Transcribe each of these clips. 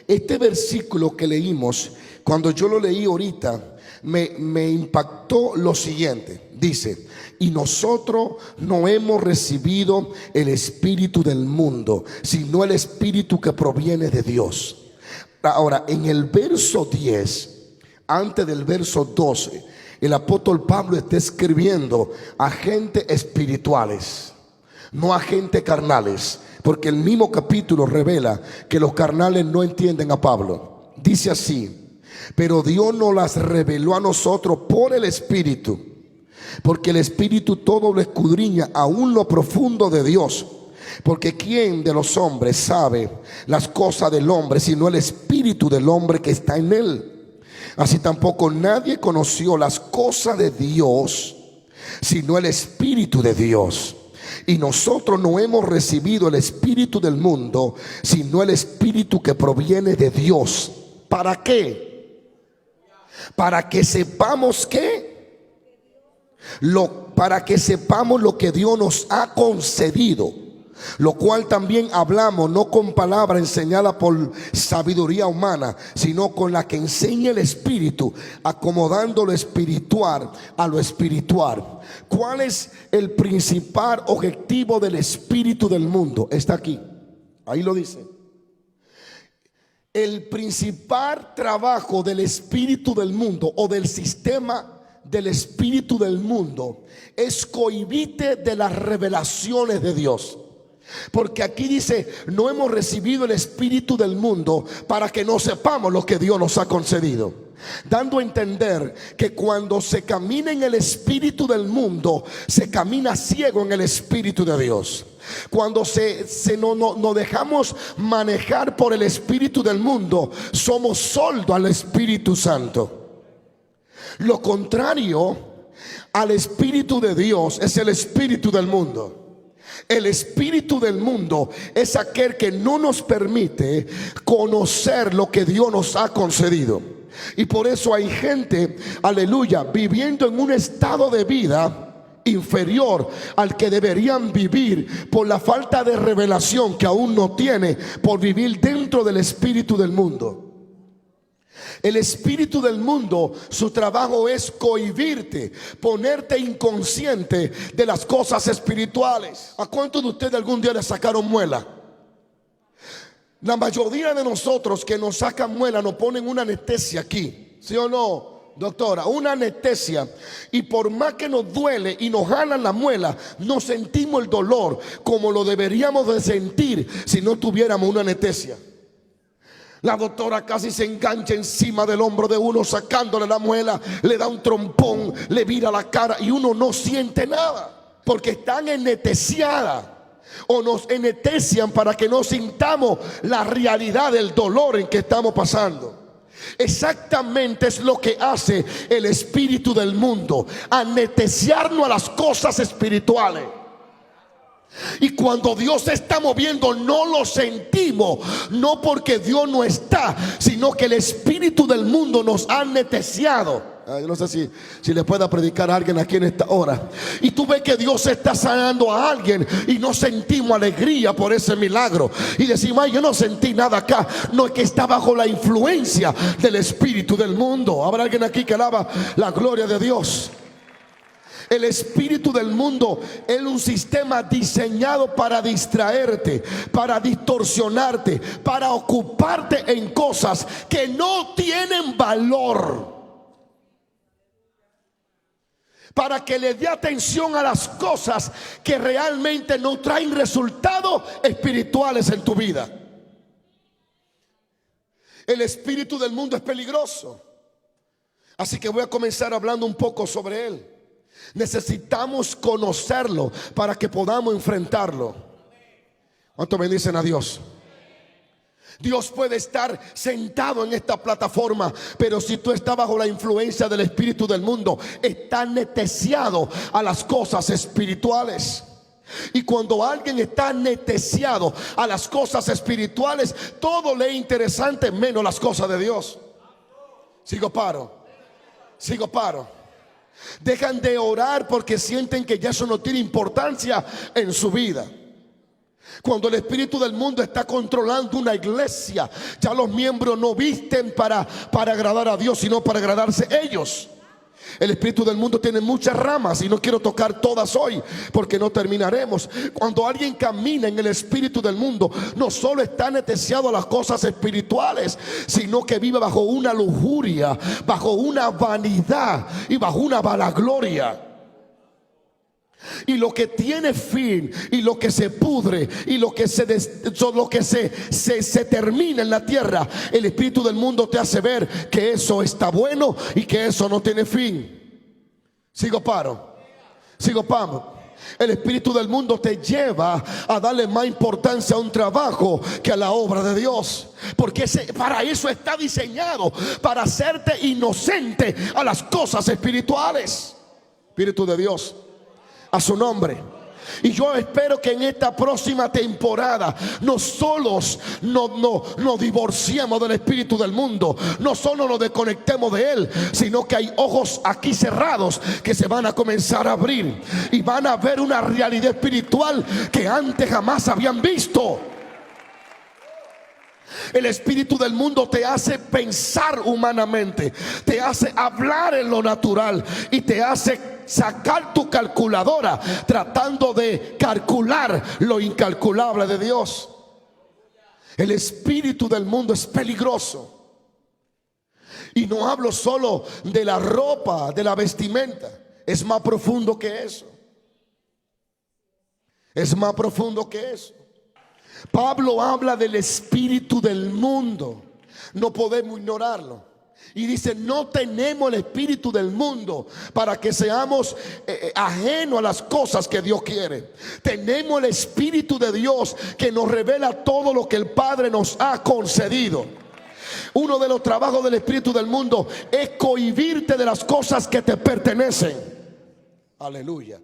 Este versículo que leímos, cuando yo lo leí ahorita, me impactó lo siguiente. Dice: y nosotros no hemos recibido el espíritu del mundo, sino el espíritu que proviene de Dios. Ahora, en el verso 10, antes del verso 12, el apóstol Pablo está escribiendo a gente espirituales, no a gente carnales, porque el mismo capítulo revela que los carnales no entienden a Pablo. Dice así: pero Dios nos las reveló a nosotros por el Espíritu, porque el Espíritu todo lo escudriña, aún lo profundo de Dios. Porque ¿quién de los hombres sabe las cosas del hombre, sino el Espíritu del hombre que está en él? Así tampoco nadie conoció las cosas de Dios, sino el Espíritu de Dios. Y nosotros no hemos recibido el espíritu del mundo, sino el Espíritu que proviene de Dios. ¿Para qué? Para que sepamos para que sepamos lo que Dios nos ha concedido, lo cual también hablamos, no con palabra enseñada por sabiduría humana, sino con la que enseña el Espíritu, acomodando lo espiritual a lo espiritual. ¿Cuál es el principal objetivo del espíritu del mundo? Está aquí, ahí lo dice. El principal trabajo del espíritu del mundo, o del sistema del espíritu del mundo, es cohibirte de las revelaciones de Dios. Porque aquí dice: no hemos recibido el espíritu del mundo para que no sepamos lo que Dios nos ha concedido, dando a entender que cuando se camina en el espíritu del mundo, se camina ciego en el espíritu de Dios. Cuando no dejamos manejar por el espíritu del mundo, somos sordos al Espíritu Santo. Lo contrario al espíritu de Dios es el espíritu del mundo. El espíritu del mundo es aquel que no nos permite conocer lo que Dios nos ha concedido. Y por eso hay gente, aleluya, viviendo en un estado de vida inferior al que deberían vivir, por la falta de revelación que aún no tiene, por vivir dentro del espíritu del mundo. El espíritu del mundo, su trabajo es cohibirte, ponerte inconsciente de las cosas espirituales. ¿A cuántos de ustedes algún día les sacaron muela? La mayoría de nosotros que nos sacan muela nos ponen una anestesia aquí, ¿sí o no, doctora? Una anestesia. Y por más que nos duele y nos jalan la muela, no sentimos el dolor como lo deberíamos de sentir si no tuviéramos una anestesia. La doctora casi se engancha encima del hombro de uno, sacándole la muela, le da un trompón, le vira la cara y uno no siente nada, porque están anestesiadas, o nos anestesian para que no sintamos la realidad del dolor en que estamos pasando. Exactamente es lo que hace el espíritu del mundo: anestesiarnos a las cosas espirituales. Y cuando Dios se está moviendo no lo sentimos, no porque Dios no está, sino que el espíritu del mundo nos ha anestesiado. Yo no sé si le pueda predicar a alguien aquí en esta hora. Y tú ves que Dios está sanando a alguien y no sentimos alegría por ese milagro. Y decimos: ay, yo no sentí nada acá. No, es que está bajo la influencia del espíritu del mundo. ¿Habrá alguien aquí que alaba la gloria de Dios? El espíritu del mundo es un sistema diseñado para distraerte, para distorsionarte, para ocuparte en cosas que no tienen valor, para que le dé atención a las cosas que realmente no traen resultados espirituales en tu vida. El espíritu del mundo es peligroso, así que voy a comenzar hablando un poco sobre él. Necesitamos conocerlo para que podamos enfrentarlo. ¿Cuánto bendicen a Dios? Dios puede estar sentado en esta plataforma, pero si tú estás bajo la influencia del espíritu del mundo, estás anestesiado a las cosas espirituales. Y cuando alguien está anestesiado a las cosas espirituales, todo le es interesante menos las cosas de Dios. Sigo paro. Dejan de orar porque sienten que ya eso no tiene importancia en su vida. Cuando el espíritu del mundo está controlando una iglesia, ya los miembros no visten para agradar a Dios, sino para agradarse ellos. El espíritu del mundo tiene muchas ramas y no quiero tocar todas hoy porque no terminaremos. Cuando alguien camina en el espíritu del mundo, no solo está anestesiado a las cosas espirituales, sino que vive bajo una lujuria, bajo una vanidad y bajo una vanagloria. Y lo que tiene fin y lo que se pudre y lo que se termina en la tierra, el espíritu del mundo te hace ver que eso está bueno y que eso no tiene fin. Sigo paro. El espíritu del mundo te lleva a darle más importancia a un trabajo que a la obra de Dios, porque para eso está diseñado, para hacerte inocente a las cosas espirituales. Espíritu de Dios, a su nombre. Y yo espero que en esta próxima temporada no solo nos divorciemos del espíritu del mundo, no solo nos desconectemos de él, sino que hay ojos aquí cerrados que se van a comenzar a abrir y van a ver una realidad espiritual que antes jamás habían visto. El espíritu del mundo te hace pensar humanamente, te hace hablar en lo natural y te hace sacar tu calculadora tratando de calcular lo incalculable de Dios. El espíritu del mundo es peligroso. Y no hablo solo de la ropa, de la vestimenta. Es más profundo que eso. Es más profundo que eso. Pablo habla del espíritu del mundo. No podemos ignorarlo. Y dice, no tenemos el espíritu del mundo para que seamos ajenos a las cosas que Dios quiere. Tenemos el espíritu de Dios que nos revela todo lo que el Padre nos ha concedido. Uno de los trabajos del espíritu del mundo es cohibirte de las cosas que te pertenecen. Aleluya.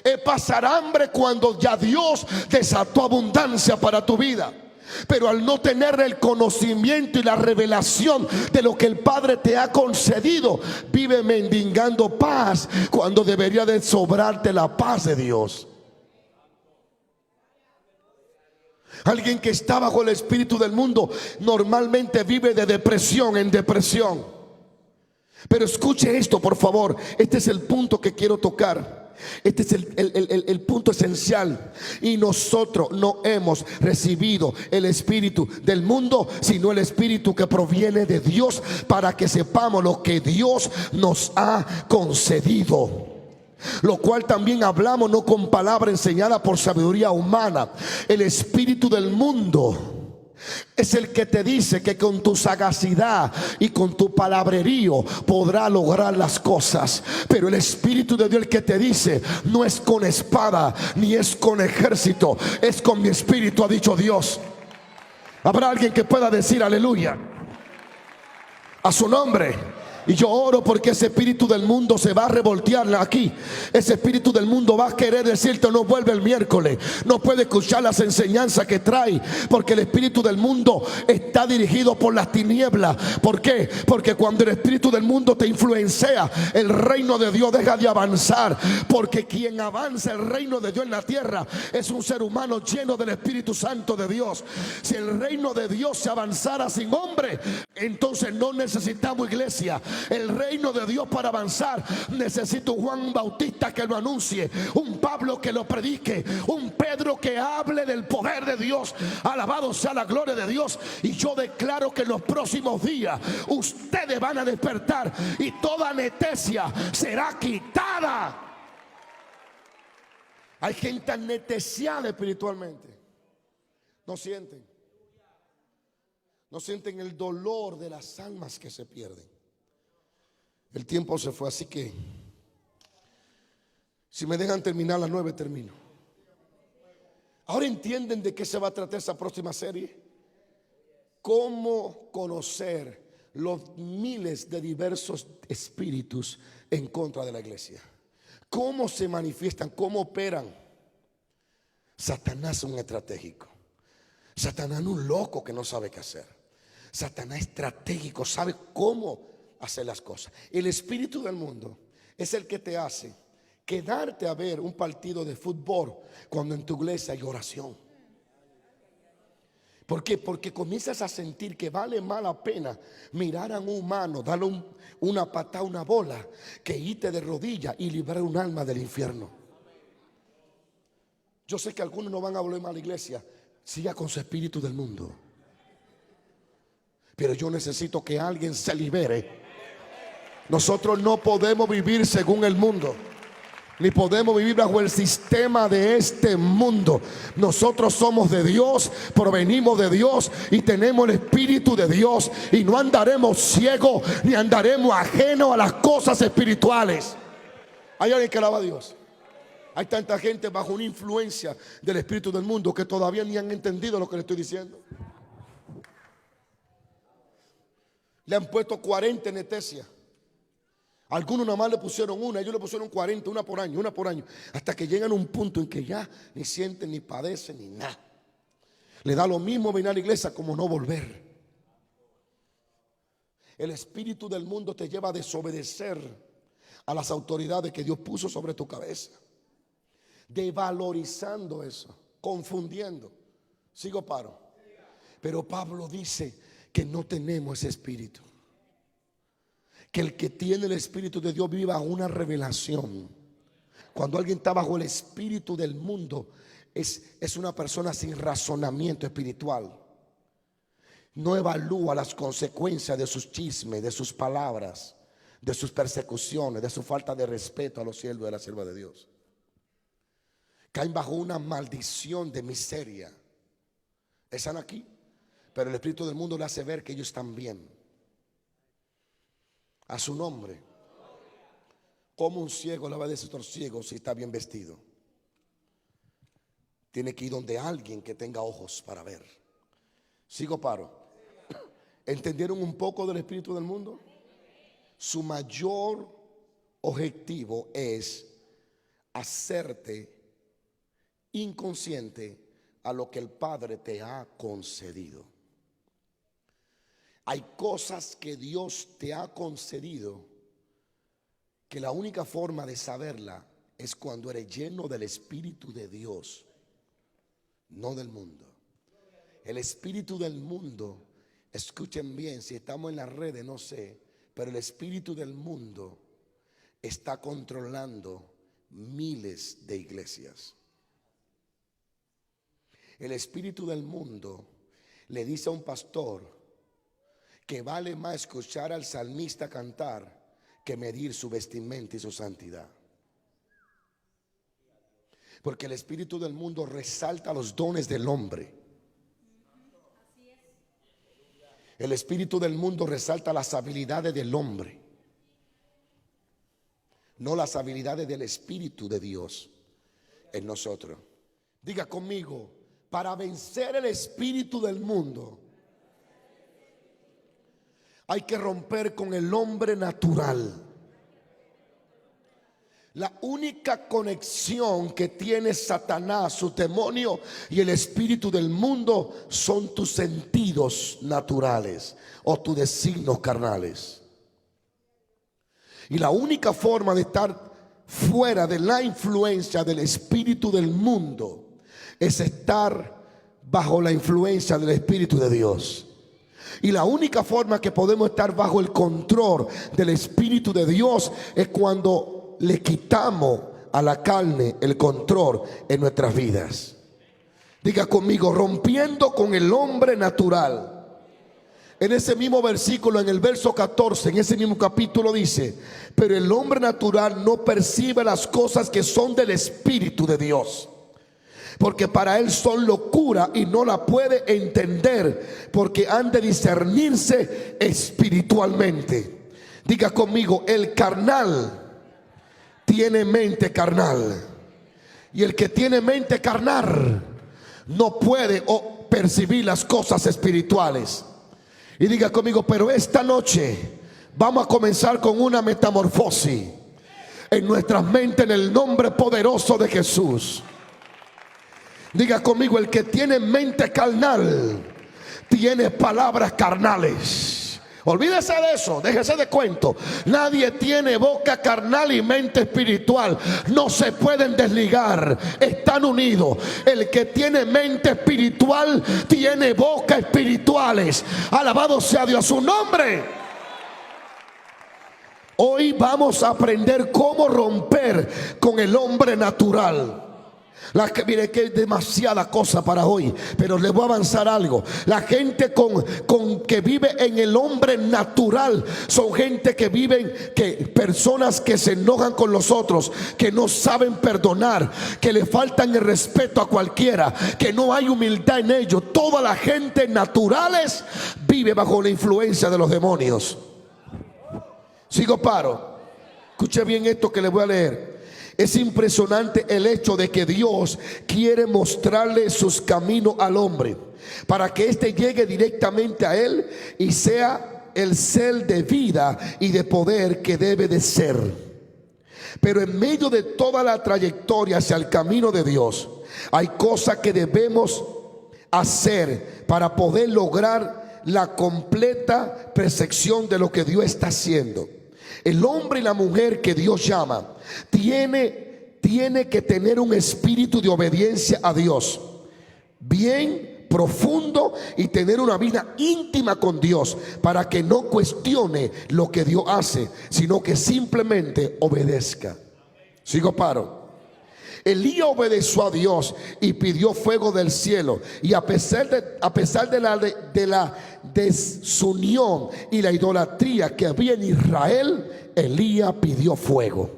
Es pasar hambre cuando ya Dios desató abundancia para tu vida. Pero al no tener el conocimiento y la revelación de lo que el Padre te ha concedido, vive mendigando paz cuando debería de sobrarte la paz de Dios. Alguien que está bajo el espíritu del mundo normalmente vive de depresión en depresión. Pero escuche esto, por favor. Este es el punto que quiero tocar. Este es el punto esencial. Y nosotros no hemos recibido el espíritu del mundo, sino el espíritu que proviene de Dios, para que sepamos lo que Dios nos ha concedido. Lo cual también hablamos no con palabra enseñada por sabiduría humana. El espíritu del mundo es el que te dice que con tu sagacidad y con tu palabrerío podrá lograr las cosas. Pero el espíritu de Dios, el que te dice, no es con espada ni es con ejército, es con mi espíritu, ha dicho Dios. Habrá alguien que pueda decir aleluya a su nombre. Y yo oro porque ese espíritu del mundo se va a revoltear aquí. Ese espíritu del mundo va a querer decirte, no vuelve el miércoles, no puede escuchar las enseñanzas que trae, porque el espíritu del mundo está dirigido por las tinieblas. ¿Por qué? Porque cuando el espíritu del mundo te influencia, el reino de Dios deja de avanzar. Porque quien avanza el reino de Dios en la tierra es un ser humano lleno del Espíritu Santo de Dios. Si el reino de Dios se avanzara sin hombre, entonces no necesitamos iglesia. El reino de Dios, para avanzar, necesita un Juan Bautista que lo anuncie, un Pablo que lo predique, un Pedro que hable del poder de Dios. Alabado sea la gloria de Dios. Y yo declaro que en los próximos días ustedes van a despertar y toda anestesia será quitada. Hay gente anestesiada espiritualmente. No sienten el dolor de las almas que se pierden. El tiempo se fue, así que si me dejan terminar a las 9, termino. Ahora entienden de qué se va a tratar esa próxima serie. Cómo conocer los miles de diversos espíritus en contra de la iglesia. Cómo se manifiestan, cómo operan. Satanás es un estratégico. Satanás no es un loco que no sabe qué hacer. Satanás es estratégico, sabe cómo hacer las cosas. El espíritu del mundo es el que te hace quedarte a ver un partido de fútbol cuando en tu iglesia hay oración. ¿Por qué? Porque comienzas a sentir que vale más la pena mirar a un humano, darle una patada, una bola, que irte de rodillas y librar un alma del infierno. Yo sé que algunos no van a volver más a la iglesia. Siga con su espíritu del mundo. Pero yo necesito que alguien se libere. Nosotros no podemos vivir según el mundo, ni podemos vivir bajo el sistema de este mundo. Nosotros somos de Dios, provenimos de Dios y tenemos el Espíritu de Dios. Y no andaremos ciegos ni andaremos ajenos a las cosas espirituales. ¿Hay alguien que alaba a Dios? Hay tanta gente bajo una influencia del espíritu del mundo que todavía ni han entendido lo que le estoy diciendo. Le han puesto 40 anestesias. Algunos nada más le pusieron una, ellos le pusieron 40, una por año, hasta que llegan a un punto en que ya ni sienten, ni padecen, ni nada. Le da lo mismo venir a la iglesia como no volver. El espíritu del mundo te lleva a desobedecer a las autoridades que Dios puso sobre tu cabeza, devalorizando eso, confundiendo. Sigo, paro. Pero Pablo dice que no tenemos ese espíritu. Que el que tiene el espíritu de Dios viva una revelación. Cuando alguien está bajo el espíritu del mundo, es una persona sin razonamiento espiritual. No evalúa las consecuencias de sus chismes, de sus palabras, de sus persecuciones, de su falta de respeto a los siervos y a la sierva de Dios. Caen bajo una maldición de miseria. Están aquí, pero el espíritu del mundo le hace ver que ellos están bien. A su nombre. Como un ciego le va a decir a otro ciego si está bien vestido? Tiene que ir donde alguien que tenga ojos para ver. Sigo, paro. ¿Entendieron un poco del espíritu del mundo? Su mayor objetivo es hacerte inconsciente a lo que el Padre te ha concedido. Hay cosas que Dios te ha concedido que la única forma de saberla es cuando eres lleno del Espíritu de Dios, no del mundo. El espíritu del mundo, escuchen bien, si estamos en las redes no sé, pero el espíritu del mundo está controlando miles de iglesias. El espíritu del mundo le dice a un pastor que vale más escuchar al salmista cantar que medir su vestimenta y su santidad. Porque el espíritu del mundo resalta los dones del hombre. El espíritu del mundo resalta las habilidades del hombre, no las habilidades del Espíritu de Dios en nosotros. Diga conmigo: para vencer el espíritu del mundo hay que romper con el hombre natural. La única conexión que tiene Satanás, su demonio y el espíritu del mundo son tus sentidos naturales o tus designios carnales. Y la única forma de estar fuera de la influencia del espíritu del mundo es estar bajo la influencia del Espíritu de Dios. Y la única forma que podemos estar bajo el control del Espíritu de Dios es cuando le quitamos a la carne el control en nuestras vidas. Diga conmigo: rompiendo con el hombre natural. En ese mismo versículo, en el verso 14, en ese mismo capítulo dice: pero el hombre natural no percibe las cosas que son del Espíritu de Dios, porque para él son locura y no la puede entender, porque han de discernirse espiritualmente. Diga conmigo: el carnal tiene mente carnal, y el que tiene mente carnal no puede percibir las cosas espirituales. Y diga conmigo: pero esta noche vamos a comenzar con una metamorfosis en nuestras mentes en el nombre poderoso de Jesús. Diga conmigo: el que tiene mente carnal tiene palabras carnales. Olvídese de eso, déjese de cuento. Nadie tiene boca carnal y mente espiritual. No se pueden desligar, están unidos. El que tiene mente espiritual tiene boca espirituales. Alabado sea Dios su nombre. Hoy vamos a aprender cómo romper con el hombre natural. Mire que es demasiada cosa para hoy, pero les voy a avanzar algo. La gente que vive en el hombre natural son gente que viven, personas que se enojan con los otros, que no saben perdonar, que le faltan el respeto a cualquiera, que no hay humildad en ellos. Toda la gente naturales vive bajo la influencia de los demonios. Sigo paro. Escuche bien esto que les voy a leer. Es impresionante el hecho de que Dios quiere mostrarle sus caminos al hombre para que éste llegue directamente a él y sea el ser de vida y de poder que debe de ser. Pero en medio de toda la trayectoria hacia el camino de Dios, hay cosas que debemos hacer para poder lograr la completa percepción de lo que Dios está haciendo. El hombre y la mujer que Dios llama tiene que tener un espíritu de obediencia a Dios bien profundo y tener una vida íntima con Dios para que no cuestione lo que Dios hace, sino que simplemente obedezca. Sigo paro. Elías obedeció a Dios y pidió fuego del cielo, y a pesar de la desunión y la idolatría que había en Israel, Elías pidió fuego.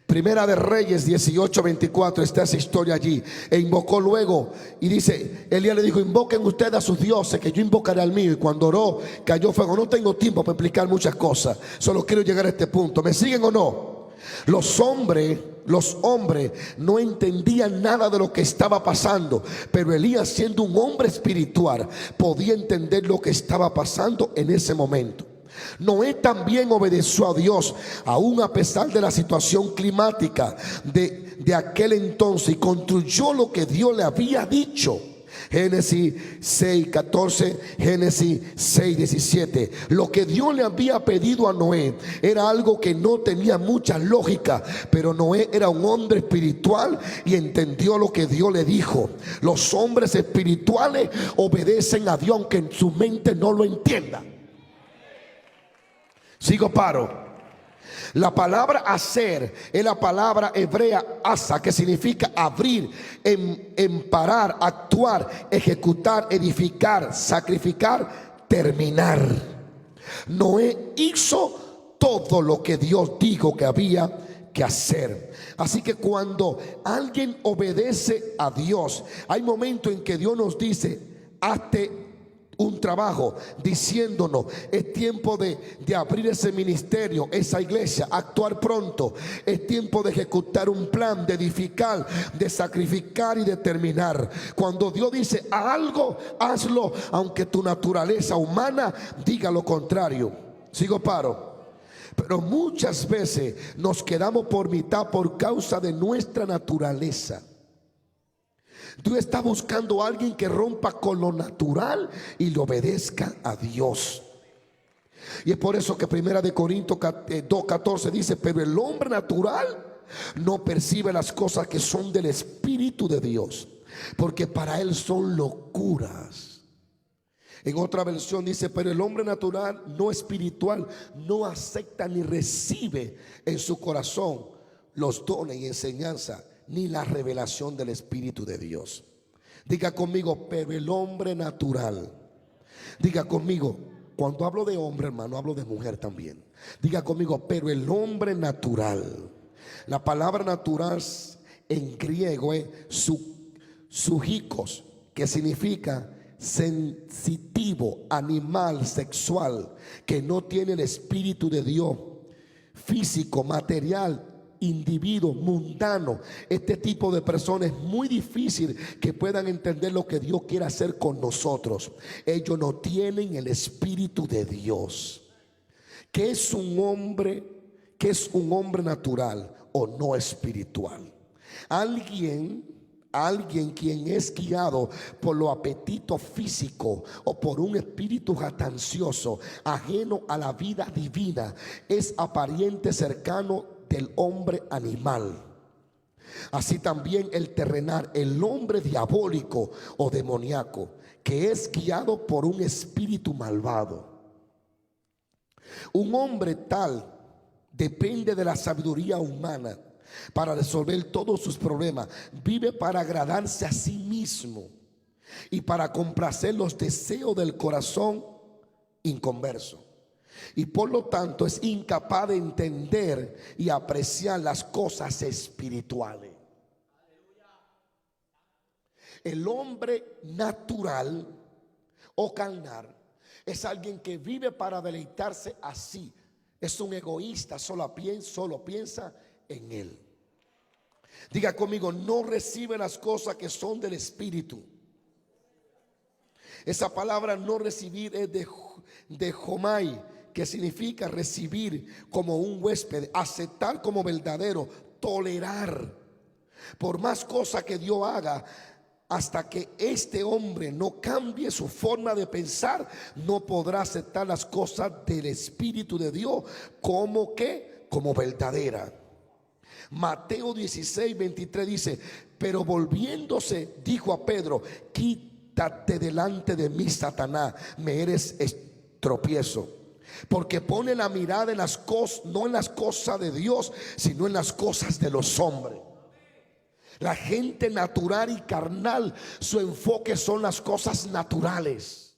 Primera de Reyes 18:24 está esa historia allí. E invocó luego, y dice, Elías le dijo: invoquen ustedes a sus dioses, que yo invocaré al mío. Y cuando oró, cayó fuego. No tengo tiempo para explicar muchas cosas, solo quiero llegar a este punto. ¿Me siguen o no? Los hombres no entendían nada de lo que estaba pasando, pero Elías, siendo un hombre espiritual, podía entender lo que estaba pasando en ese momento. Noé también obedeció a Dios, aún a pesar de la situación climática de aquel entonces, y construyó lo que Dios le había dicho. Génesis 6:14, Génesis 6:17. Lo que Dios le había pedido a Noé era algo que no tenía mucha lógica, pero Noé era un hombre espiritual y entendió lo que Dios le dijo. Los hombres espirituales obedecen a Dios aunque en su mente no lo entienda. Sigo paro. La palabra hacer es la palabra hebrea asa, que significa abrir, emparar, actuar, ejecutar, edificar, sacrificar, terminar. Noé hizo todo lo que Dios dijo que había que hacer. Así que cuando alguien obedece a Dios, hay momentos en que Dios nos dice: hazte un trabajo, diciéndonos: es tiempo de abrir ese ministerio, esa iglesia, actuar pronto. Es tiempo de ejecutar un plan, de edificar, de sacrificar y de terminar. Cuando Dios dice algo, hazlo, aunque tu naturaleza humana diga lo contrario. Sigo paro. Pero muchas veces nos quedamos por mitad por causa de nuestra naturaleza. Dios está buscando a alguien que rompa con lo natural y le obedezca a Dios. Y es por eso que Primera de Corintios 2:14 dice: pero el hombre natural no percibe las cosas que son del Espíritu de Dios, porque para él son locuras. En otra versión dice: pero el hombre natural, no espiritual, no acepta ni recibe en su corazón los dones y enseñanza, ni la revelación del Espíritu de Dios. Diga conmigo: pero el hombre natural. Diga conmigo, cuando hablo de hombre, hermano, hablo de mujer también. Diga conmigo: pero el hombre natural. La palabra natural en griego es sujikos, que significa sensitivo, animal, sexual, que no tiene el Espíritu de Dios, físico, material, individuo, mundano. Este tipo de personas es muy difícil que puedan entender lo que Dios quiere hacer con nosotros. Ellos no tienen el Espíritu de Dios. ¿Qué es un hombre? ¿Qué es un hombre natural o no espiritual? Alguien Alguien quien es guiado por los apetitos físicos o por un espíritu jactancioso ajeno a la vida divina es aparente cercano del hombre animal. Así también el terrenal, el hombre diabólico o demoníaco, que es guiado por un espíritu malvado. Un hombre tal depende de la sabiduría humana para resolver todos sus problemas. Vive para agradarse a sí mismo y para complacer los deseos del corazón inconverso. Y por lo tanto es incapaz de entender y apreciar las cosas espirituales. El hombre natural o carnal es alguien que vive para deleitarse así. Es un egoísta, solo piensa en él. Diga conmigo, no recibe las cosas que son del espíritu. Esa palabra no recibir es de homai, que significa recibir como un huésped, aceptar como verdadero, tolerar. Por más cosas que Dios haga, hasta que este hombre no cambie su forma de pensar, no podrá aceptar las cosas del Espíritu de Dios como verdadera. Mateo 16:23 dice: pero volviéndose dijo a Pedro: quítate delante de mí, Satanás, me eres tropiezo, porque pone la mirada en las cosas, no en las cosas de Dios, sino en las cosas de los hombres. La gente natural y carnal, su enfoque son las cosas naturales.